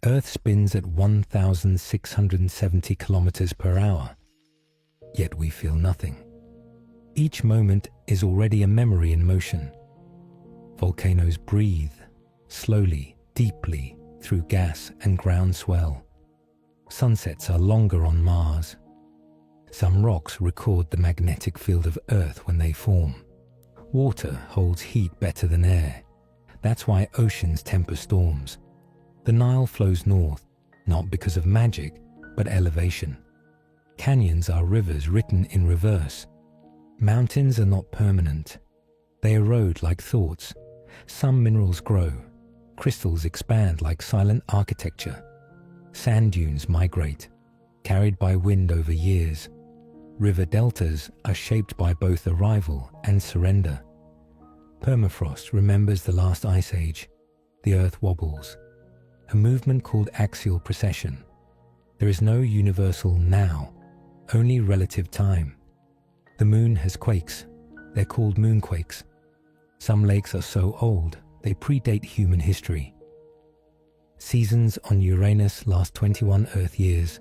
Earth spins at 1,670 kilometers per hour, yet we feel nothing. Each moment is already a memory in motion. Volcanoes breathe, slowly, deeply, through gas and ground swell. Sunsets are longer on Mars. Some rocks record the magnetic field of Earth when they form. Water holds heat better than air. That's why oceans temper storms. The Nile flows north, not because of magic, but elevation. Canyons are rivers written in reverse. Mountains are not permanent. They erode like thoughts. Some minerals grow. Crystals expand like silent architecture. Sand dunes migrate, carried by wind over years. River deltas are shaped by both arrival and surrender. Permafrost remembers the last ice age. The Earth wobbles. A movement called axial precession. There is no universal now, only relative time. The moon has quakes. They're called moonquakes. Some lakes are so old, they predate human history. Seasons on Uranus last 21 Earth years.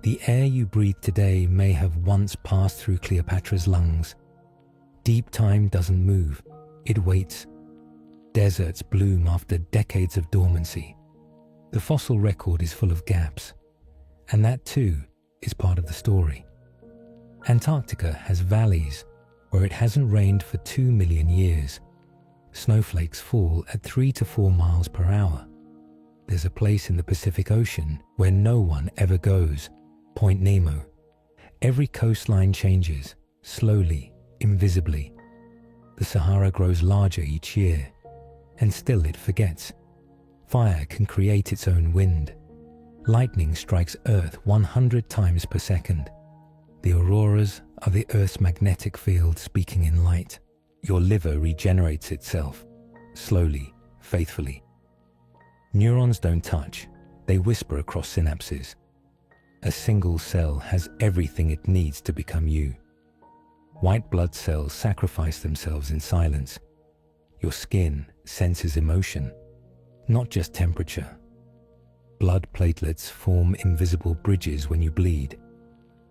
The air you breathe today may have once passed through Cleopatra's lungs. Deep time doesn't move, it waits. Deserts bloom after decades of dormancy. The fossil record is full of gaps, and that too is part of the story. Antarctica has valleys where it hasn't rained for 2 million years. Snowflakes fall at 3 to 4 miles per hour. There's a place in the Pacific Ocean where no one ever goes, Point Nemo. Every coastline changes, slowly, invisibly. The Sahara grows larger each year, and still it forgets. Fire can create its own wind. Lightning strikes Earth 100 times per second. The auroras are the Earth's magnetic field speaking in light. Your liver regenerates itself, slowly, faithfully. Neurons don't touch, they whisper across synapses. A single cell has everything it needs to become you. White blood cells sacrifice themselves in silence. Your skin senses emotion, not just temperature. Blood platelets form invisible bridges when you bleed.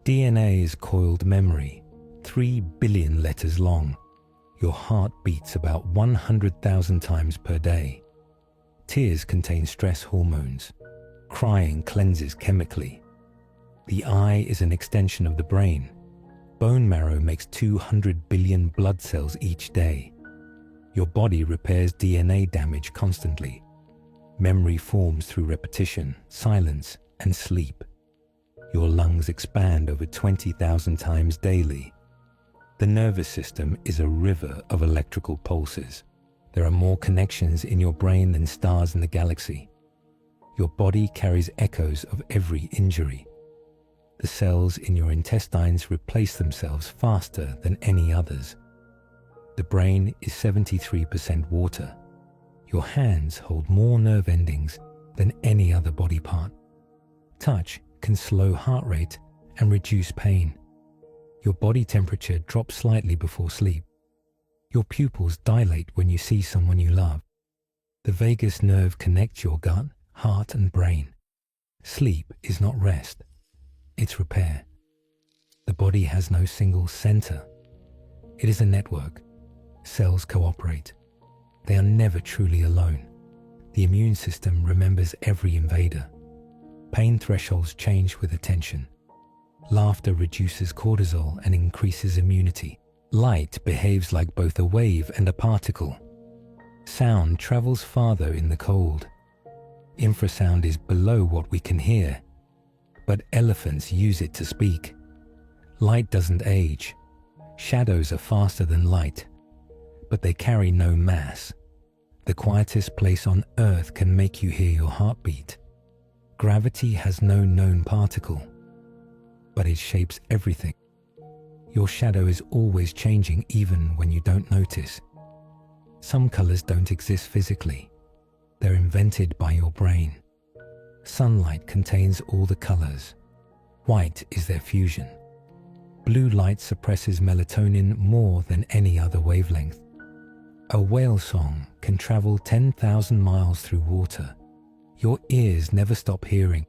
DNA is coiled memory, 3 billion letters long. Your heart beats about 100,000 times per day. Tears contain stress hormones. Crying cleanses chemically. The eye is an extension of the brain. Bone marrow makes 200 billion blood cells each day. Your body repairs DNA damage constantly. Memory forms through repetition, silence, and sleep. Your lungs expand over 20,000 times daily. The nervous system is a river of electrical pulses. There are more connections in your brain than stars in the galaxy. Your body carries echoes of every injury. The cells in your intestines replace themselves faster than any others. The brain is 73% water. Your hands hold more nerve endings than any other body part. Touch can slow heart rate and reduce pain. Your body temperature drops slightly before sleep. Your pupils dilate when you see someone you love. The vagus nerve connects your gut, heart, and brain. Sleep is not rest, it's repair. The body has no single center. It is a network. Cells cooperate. They are never truly alone. The immune system remembers every invader. Pain thresholds change with attention. Laughter reduces cortisol and increases immunity. Light behaves like both a wave and a particle. Sound travels farther in the cold. Infrasound is below what we can hear, but elephants use it to speak. Light doesn't age. Shadows are faster than light, but they carry no mass. The quietest place on Earth can make you hear your heartbeat. Gravity has no known particle, but it shapes everything. Your shadow is always changing even when you don't notice. Some colors don't exist physically. They're invented by your brain. Sunlight contains all the colors. White is their fusion. Blue light suppresses melatonin more than any other wavelength. A whale song can travel 10,000 miles through water. Your ears never stop hearing.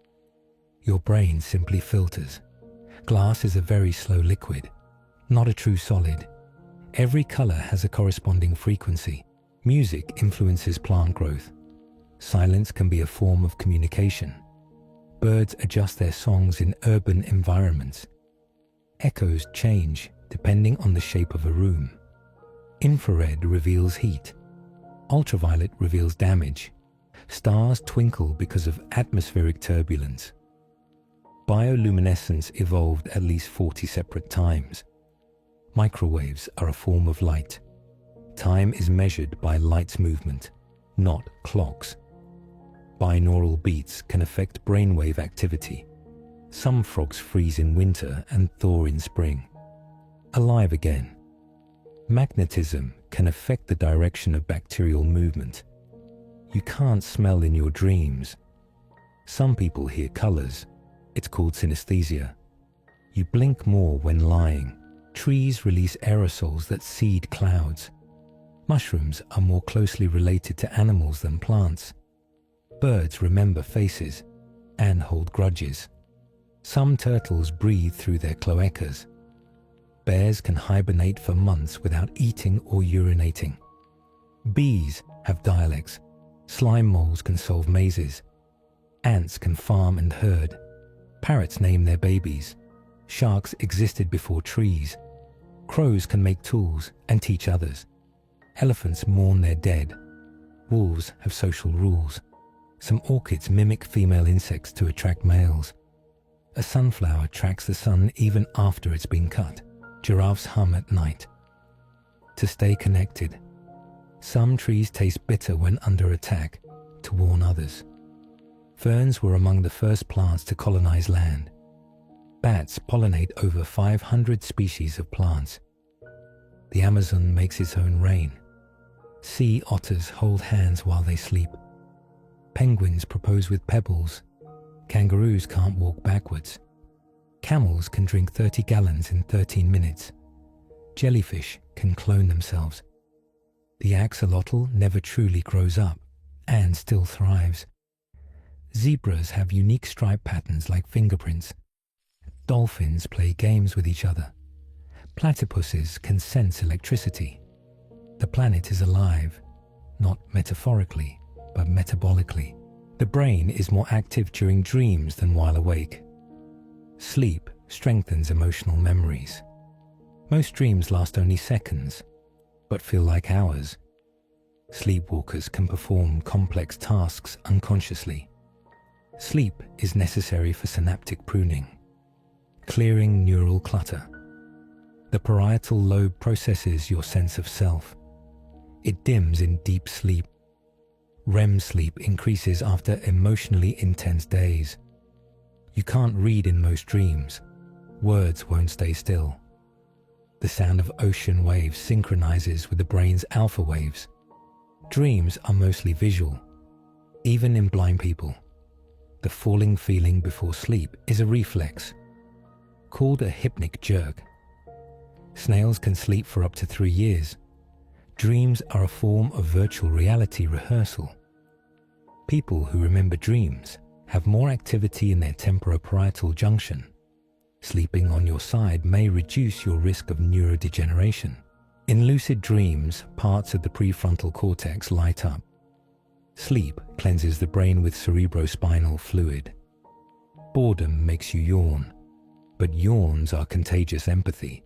Your brain simply filters. Glass is a very slow liquid, not a true solid. Every color has a corresponding frequency. Music influences plant growth. Silence can be a form of communication. Birds adjust their songs in urban environments. Echoes change depending on the shape of a room. Infrared reveals heat. Ultraviolet reveals damage. Stars twinkle because of atmospheric turbulence. Bioluminescence evolved at least 40 separate times. Microwaves are a form of light. Time is measured by light's movement, not clocks. Binaural beats can affect brainwave activity. Some frogs freeze in winter and thaw in spring. Alive again. Magnetism can affect the direction of bacterial movement. You can't smell in your dreams. Some people hear colors. It's called synesthesia. You blink more when lying. Trees release aerosols that seed clouds. Mushrooms are more closely related to animals than plants. Birds remember faces and hold grudges. Some turtles breathe through their cloacas. Bears can hibernate for months without eating or urinating. Bees have dialects. Slime moles can solve mazes. Ants can farm and herd. Parrots name their babies. Sharks existed before trees. Crows can make tools and teach others. Elephants mourn their dead. Wolves have social rules. Some orchids mimic female insects to attract males. A sunflower tracks the sun even after it's been cut. Giraffes hum at night. To stay connected. Some trees taste bitter when under attack, to warn others. Ferns were among the first plants to colonize land. Bats pollinate over 500 species of plants. The Amazon makes its own rain. Sea otters hold hands while they sleep. Penguins propose with pebbles. Kangaroos can't walk backwards. Camels can drink 30 gallons in 13 minutes. Jellyfish can clone themselves. The axolotl never truly grows up and still thrives. Zebras have unique stripe patterns like fingerprints. Dolphins play games with each other. Platypuses can sense electricity. The planet is alive, not metaphorically, but metabolically. The brain is more active during dreams than while awake. Sleep strengthens emotional memories. Most dreams last only seconds, but feel like hours. Sleepwalkers can perform complex tasks unconsciously. Sleep is necessary for synaptic pruning, clearing neural clutter. The parietal lobe processes your sense of self. It dims in deep sleep. REM sleep increases after emotionally intense days. You can't read in most dreams. Words won't stay still. The sound of ocean waves synchronizes with the brain's alpha waves. Dreams are mostly visual, even in blind people. The falling feeling before sleep is a reflex, called a hypnic jerk. Snails can sleep for up to 3 years. Dreams are a form of virtual reality rehearsal. People who remember dreams have more activity in their temporoparietal junction. Sleeping on your side may reduce your risk of neurodegeneration. In lucid dreams, parts of the prefrontal cortex light up. Sleep cleanses the brain with cerebrospinal fluid. Boredom makes you yawn, but yawns are contagious empathy.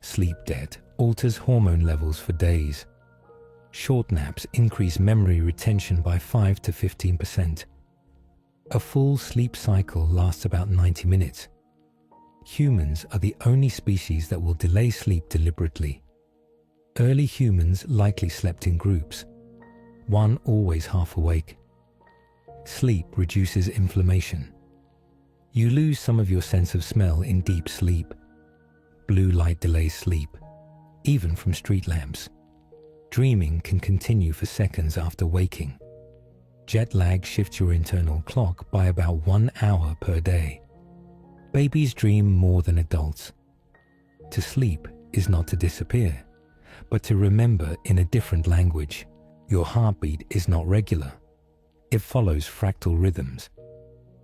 Sleep debt alters hormone levels for days. Short naps increase memory retention by 5 to 15%. A full sleep cycle lasts about 90 minutes. Humans are the only species that will delay sleep deliberately. Early humans likely slept in groups, one always half awake. Sleep reduces inflammation. You lose some of your sense of smell in deep sleep. Blue light delays sleep, even from street lamps. Dreaming can continue for seconds after waking. Jet lag shifts your internal clock by about 1 hour per day. Babies dream more than adults. To sleep is not to disappear, but to remember in a different language. Your heartbeat is not regular. It follows fractal rhythms.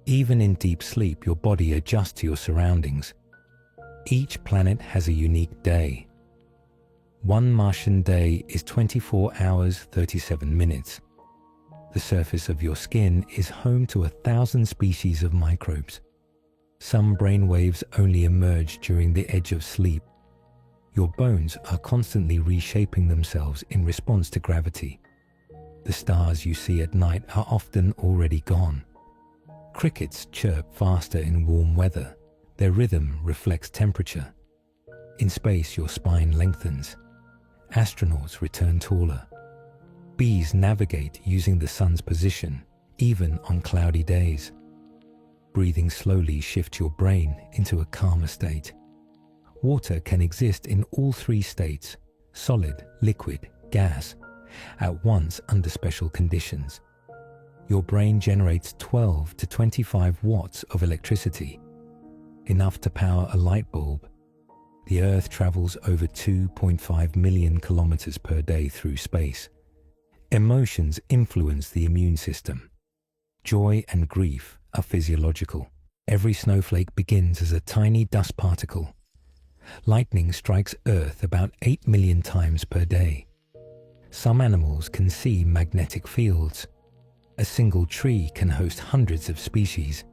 Even in deep sleep, your body adjusts to your surroundings. Each planet has a unique day. One Martian day is 24 hours, 37 minutes. The surface of your skin is home to 1,000 species of microbes. Some brain waves only emerge during the edge of sleep. Your bones are constantly reshaping themselves in response to gravity. The stars you see at night are often already gone. Crickets chirp faster in warm weather. Their rhythm reflects temperature. In space, your spine lengthens. Astronauts return taller. Bees navigate using the sun's position, even on cloudy days. Breathing slowly shifts your brain into a calmer state. Water can exist in all three states, solid, liquid, gas, at once under special conditions. Your brain generates 12 to 25 watts of electricity, enough to power a light bulb. The Earth travels over 2.5 million kilometers per day through space. Emotions influence the immune system. Joy and grief are physiological. Every snowflake begins as a tiny dust particle. Lightning strikes Earth about 8 million times per day. Some animals can see magnetic fields. A single tree can host hundreds of species.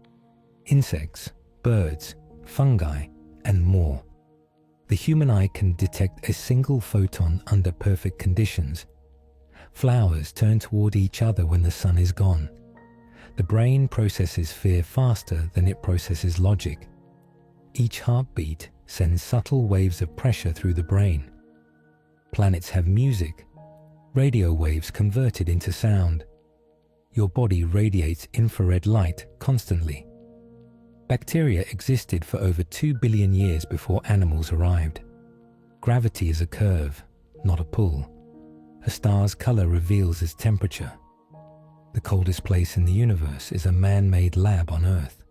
Insects, birds, fungi, and more. The human eye can detect a single photon under perfect conditions. Flowers turn toward each other when the sun is gone. The brain processes fear faster than it processes logic. Each heartbeat sends subtle waves of pressure through the brain. Planets have music, radio waves converted into sound. Your body radiates infrared light constantly. Bacteria existed for over 2 billion years before animals arrived. Gravity is a curve, not a pull. A star's color reveals its temperature. The coldest place in the universe is a man-made lab on Earth.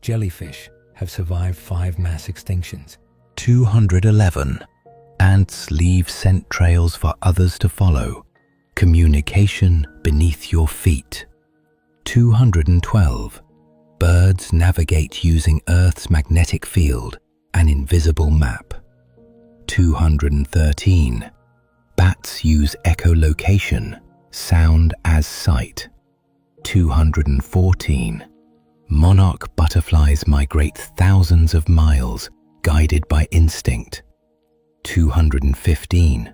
Jellyfish have survived 5 mass extinctions. 211. Ants leave scent trails for others to follow. Communication beneath your feet. 212. Birds navigate using Earth's magnetic field, an invisible map. 213. Bats use echolocation, sound as sight. 214. Monarch butterflies migrate thousands of miles, guided by instinct. 215.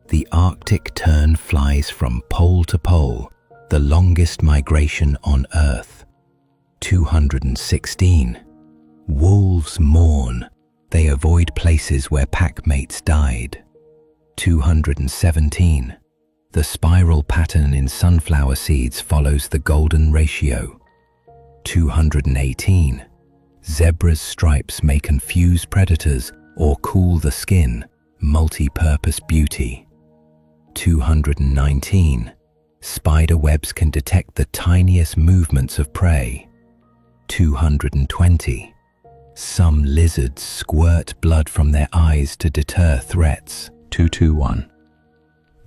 The Arctic tern flies from pole to pole, the longest migration on Earth. 216. Wolves mourn. They avoid places where packmates died. 217. The spiral pattern in sunflower seeds follows the golden ratio. 218. Zebra's stripes may confuse predators or cool the skin, multi-purpose beauty. 219. Spider webs can detect the tiniest movements of prey. 220. Some lizards squirt blood from their eyes to deter threats. 221.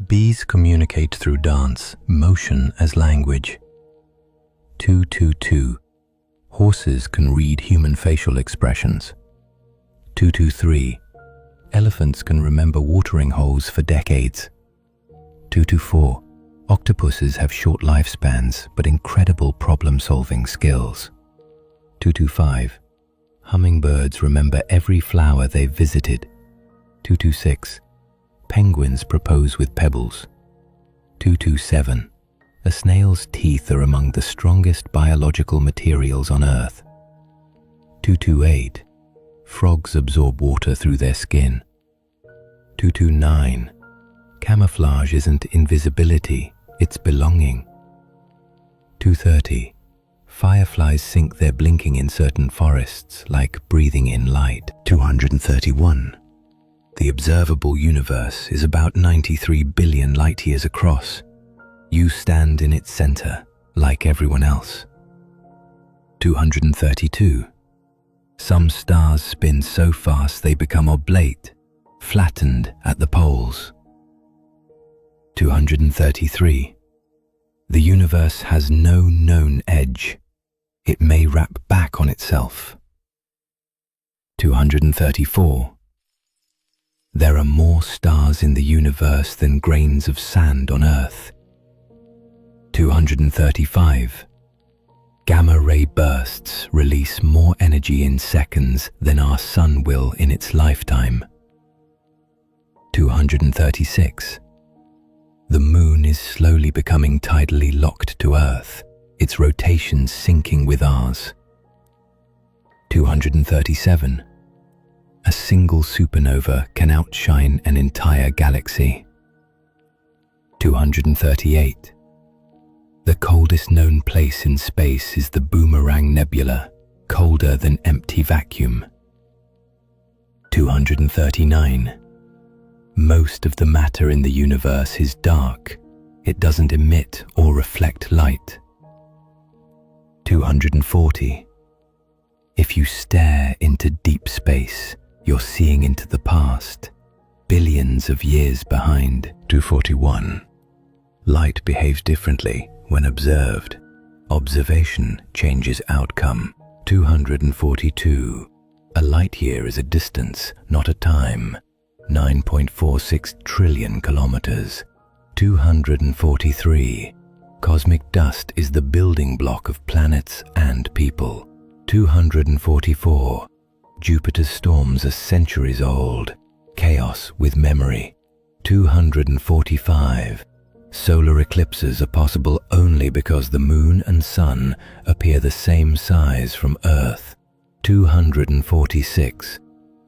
Bees communicate through dance, motion as language. 222. Horses can read human facial expressions. 223. Elephants can remember watering holes for decades. 224. Octopuses have short lifespans but incredible problem-solving skills. 225. Hummingbirds remember every flower they've visited. 226. Penguins propose with pebbles. 227. A snail's teeth are among the strongest biological materials on Earth. 228. Frogs absorb water through their skin. 229. Camouflage isn't invisibility, it's belonging. 230. Fireflies sync their blinking in certain forests, like breathing in light. 231. The observable universe is about 93 billion light-years across. You stand in its center, like everyone else. 232. Some stars spin so fast they become oblate, flattened at the poles. 233. The universe has no known edge. It may wrap back on itself. 234. There are more stars in the universe than grains of sand on Earth. 235. Gamma-ray bursts release more energy in seconds than our sun will in its lifetime. 236. The moon is slowly becoming tidally locked to Earth, its rotation syncing with ours. 237. A single supernova can outshine an entire galaxy. 238. The coldest known place in space is the Boomerang Nebula, colder than empty vacuum. 239. Most of the matter in the universe is dark. It doesn't emit or reflect light. 240. If you stare into deep space, you're seeing into the past, billions of years behind. 241. Light behaves differently when observed. Observation changes outcome. 242. A light year is a distance, not a time. 9.46 trillion kilometers. 243. Cosmic dust is the building block of planets and people. 244. Jupiter's storms are centuries old. Chaos with memory. 245. Solar eclipses are possible only because the moon and sun appear the same size from Earth. 246.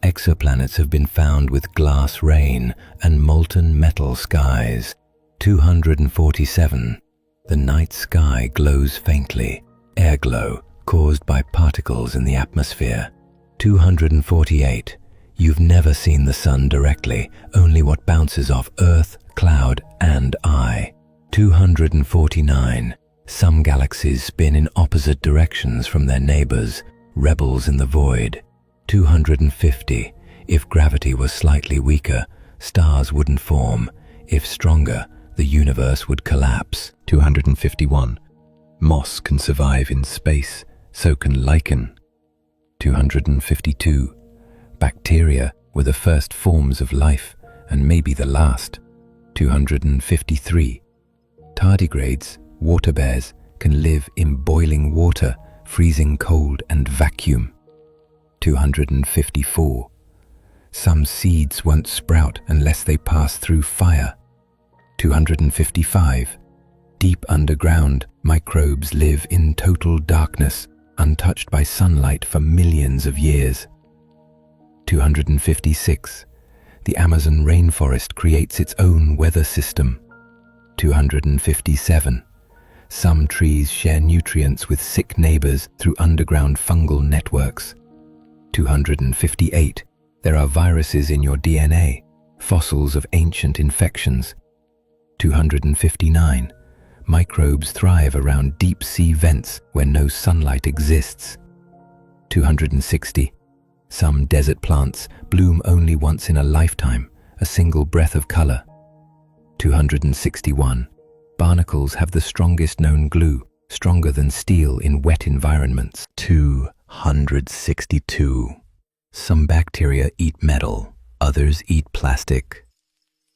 Exoplanets have been found with glass rain and molten metal skies. 247. The night sky glows faintly, air glow caused by particles in the atmosphere. 248. You've never seen the sun directly, only what bounces off Earth, cloud, and eye. 249. Some galaxies spin in opposite directions from their neighbors, rebels in the void. 250. If gravity was slightly weaker, stars wouldn't form. If stronger, the universe would collapse. 251. Moss can survive in space, so can lichen. 252. Bacteria were the first forms of life, and maybe the last. 253. Tardigrades, water bears, can live in boiling water, freezing cold and vacuum. 254. Some seeds won't sprout unless they pass through fire. 255. Deep underground, microbes live in total darkness, untouched by sunlight for millions of years. 256. The Amazon rainforest creates its own weather system. 257. Some trees share nutrients with sick neighbors through underground fungal networks. 258. There are viruses in your DNA, fossils of ancient infections. 259. Microbes thrive around deep-sea vents where no sunlight exists. 260. Some desert plants bloom only once in a lifetime, a single breath of color. 261. Barnacles have the strongest known glue, stronger than steel in wet environments. 262. Some bacteria eat metal, others eat plastic.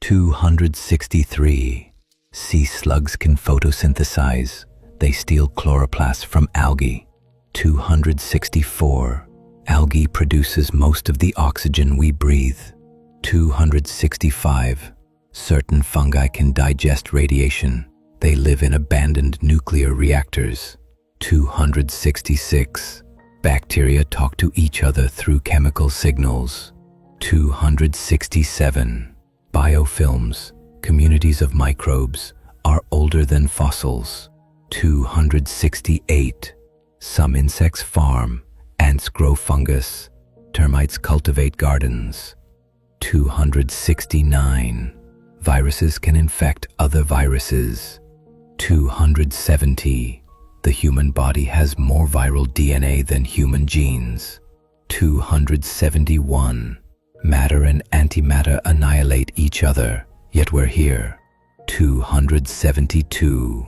263. Sea slugs can photosynthesize. They steal chloroplasts from algae. 264. Algae produces most of the oxygen we breathe. 265. Certain fungi can digest radiation. They live in abandoned nuclear reactors. 266. Bacteria talk to each other through chemical signals. 267. Biofilms, communities of microbes, are older than fossils. 268. Some insects farm, ants grow fungus, termites cultivate gardens. 269. Viruses can infect other viruses. 270. The human body has more viral DNA than human genes. 271. Matter and antimatter annihilate each other, yet we're here. 272.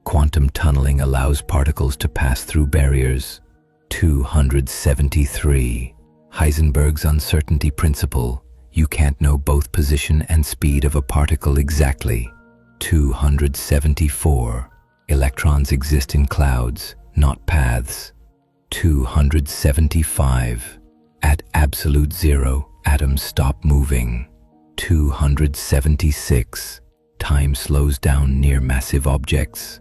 Quantum tunneling allows particles to pass through barriers. 273. Heisenberg's uncertainty principle. You can't know both position and speed of a particle exactly. 274. Electrons exist in clouds, not paths. 275. At absolute zero, atoms stop moving. 276. Time slows down near massive objects.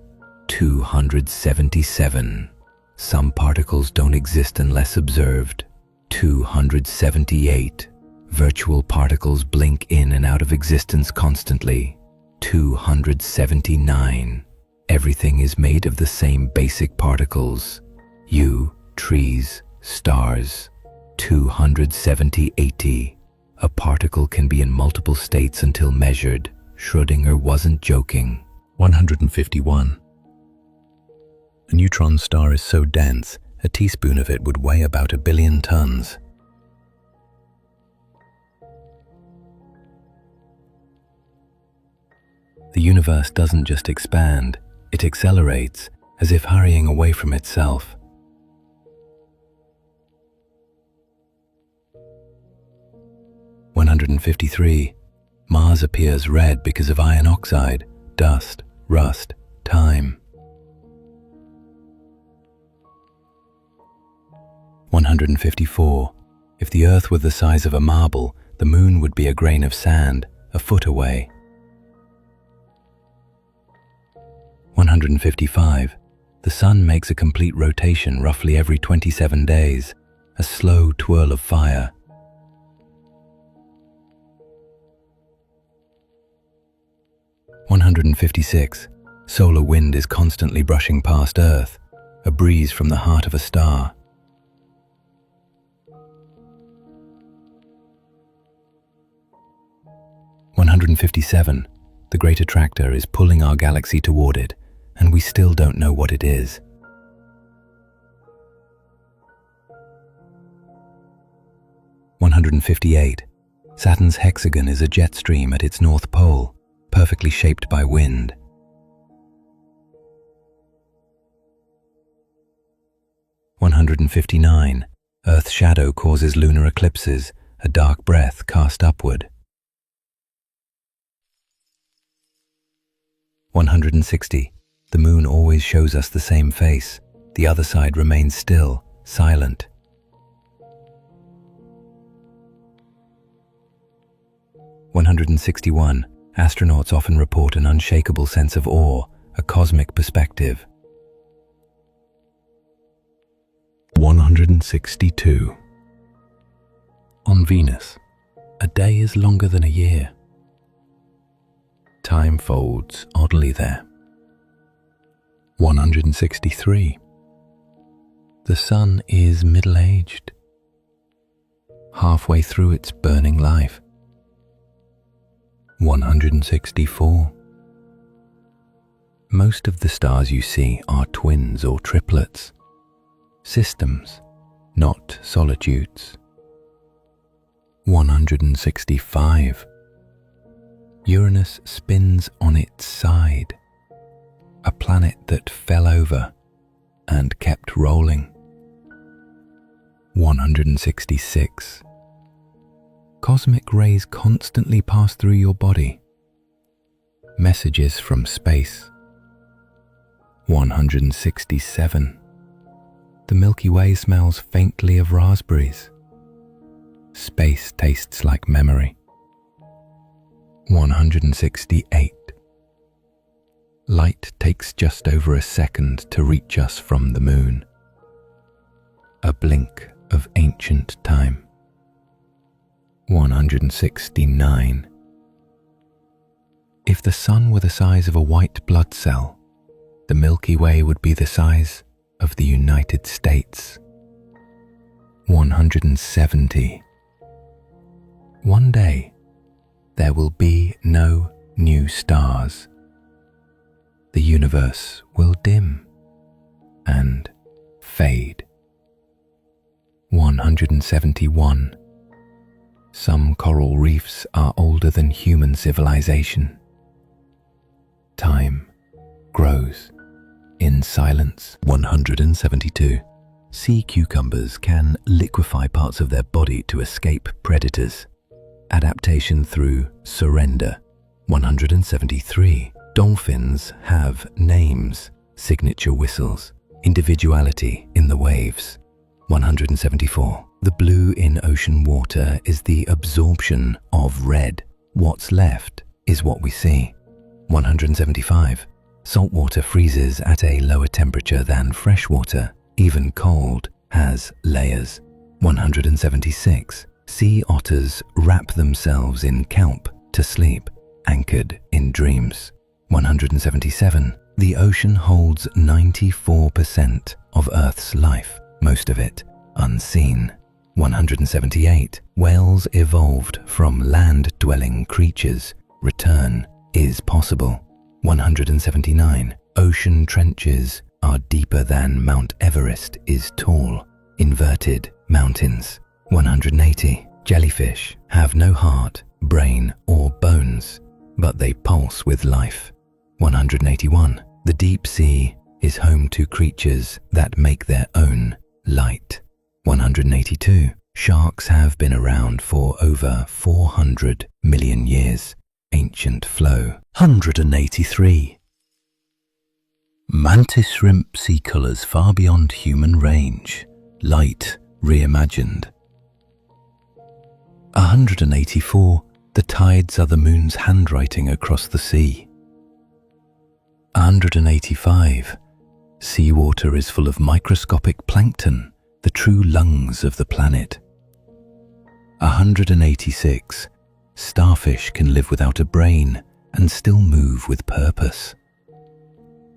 277. Some particles don't exist unless observed. 278. Virtual particles blink in and out of existence constantly. 279. Everything is made of the same basic particles. You, trees, stars. 280. A particle can be in multiple states until measured. Schrödinger wasn't joking. 151. A neutron star is so dense, a teaspoon of it would weigh about 1 billion tons. The universe doesn't just expand, it accelerates, as if hurrying away from itself. (153) Mars appears red because of iron oxide, dust, rust, time. 154. If the Earth were the size of a marble, the Moon would be a grain of sand, a foot away. 155. The Sun makes a complete rotation roughly every 27 days, a slow twirl of fire. 156. Solar wind is constantly brushing past Earth, a breeze from the heart of a star. 157. The Great Attractor is pulling our galaxy toward it, and we still don't know what it is. 158. Saturn's hexagon is a jet stream at its north pole, perfectly shaped by wind. 159. Earth's shadow causes lunar eclipses, a dark breath cast upward. 160. The Moon always shows us the same face. The other side remains still, silent. 161. Astronauts often report an unshakable sense of awe, a cosmic perspective. 162. On Venus, a day is longer than a year. Time folds oddly there. 163. The Sun is middle-aged, halfway through its burning life. 164. Most of the stars you see are twins or triplets, systems, not solitudes. 165. Uranus spins on its side, a planet that fell over and kept rolling. 166. Cosmic rays constantly pass through your body. Messages from space. 167. The Milky Way smells faintly of raspberries. Space tastes like memory. 168. Light takes just over a second to reach us from the Moon. A blink of ancient time. 169. If the Sun were the size of a white blood cell, the Milky Way would be the size of the United States. 170. One day, there will be no new stars. The universe will dim and fade. 171. Some coral reefs are older than human civilization. Time grows in silence. 172. Sea cucumbers can liquefy parts of their body to escape predators. Adaptation through surrender. 173. Dolphins have names, signature whistles, individuality in the waves. 174. The blue in ocean water is the absorption of red. What's left is what we see. 175. Salt water freezes at a lower temperature than fresh water. Even cold has layers. 176. Sea otters wrap themselves in kelp to sleep, anchored in dreams. 177. The ocean holds 94% of Earth's life, most of it unseen. 178. Whales evolved from land-dwelling creatures. Return is possible. 179. Ocean trenches are deeper than Mount Everest is tall. Inverted mountains. 180. Jellyfish have no heart, brain, or bones, but they pulse with life. 181. The deep sea is home to creatures that make their own light. 182. Sharks have been around for over 400 million years. Ancient flow. 183. Mantis shrimp see colors far beyond human range. Light reimagined. 184. The tides are the moon's handwriting across the sea. 185. Seawater is full of microscopic plankton, the true lungs of the planet. 186. Starfish can live without a brain and still move with purpose.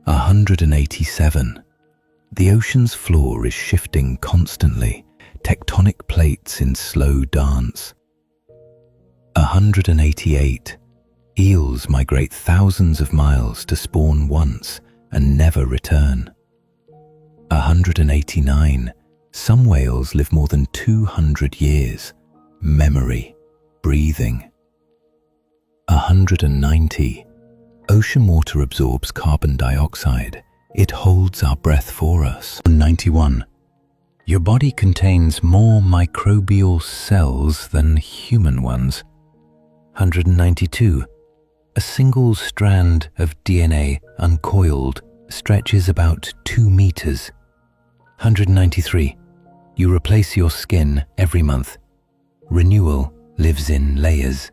187. The ocean's floor is shifting constantly, tectonic plates in slow dance. 188. Eels migrate thousands of miles to spawn once and never return. 189. Some whales live more than 200 years. Memory, breathing. 190. Ocean water absorbs carbon dioxide. It holds our breath for us. 91. Your body contains more microbial cells than human ones. 192. A single strand of DNA uncoiled stretches about 2 meters. 193. You replace your skin every month. Renewal lives in layers.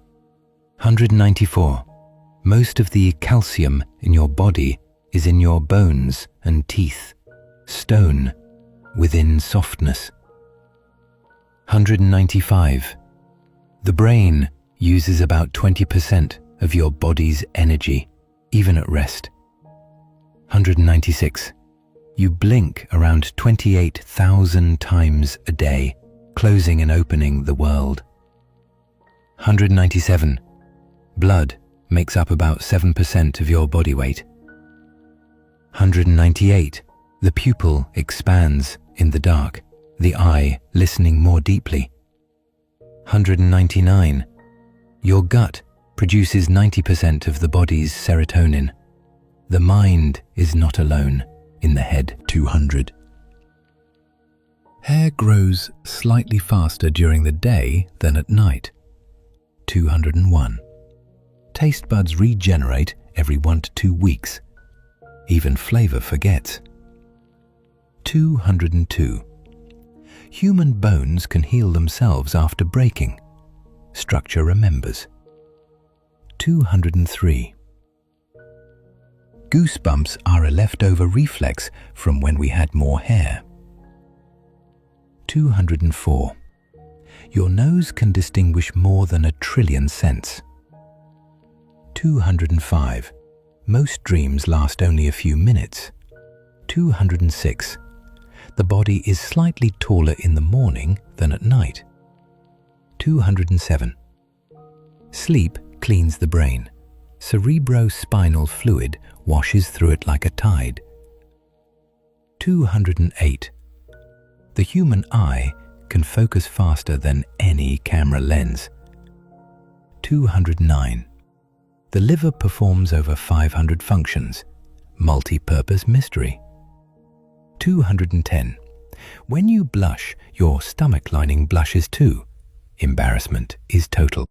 194. Most of the calcium in your body is in your bones and teeth. Stone within softness. 195. The brain uses about 20% of your body's energy, even at rest. 196. You blink around 28,000 times a day, closing and opening the world. 197. Blood makes up about 7% of your body weight. 198. The pupil expands in the dark, the eye listening more deeply. 199. Your gut produces 90% of the body's serotonin. The mind is not alone in the head. 200. Hair grows slightly faster during the day than at night. 201. Taste buds regenerate every 1 to 2 weeks. Even flavor forgets. 202. Human bones can heal themselves after breaking. Structure remembers. 203. Goosebumps are a leftover reflex from when we had more hair. 204. Your nose can distinguish more than 1 trillion scents. 205. Most dreams last only a few minutes. 206. The body is slightly taller in the morning than at night. 207. Sleep cleans the brain. Cerebrospinal fluid washes through it like a tide. 208. The human eye can focus faster than any camera lens. 209. The liver performs over 500 functions. multi-purpose mystery. 210. When you blush, your stomach lining blushes too. Embarrassment is total.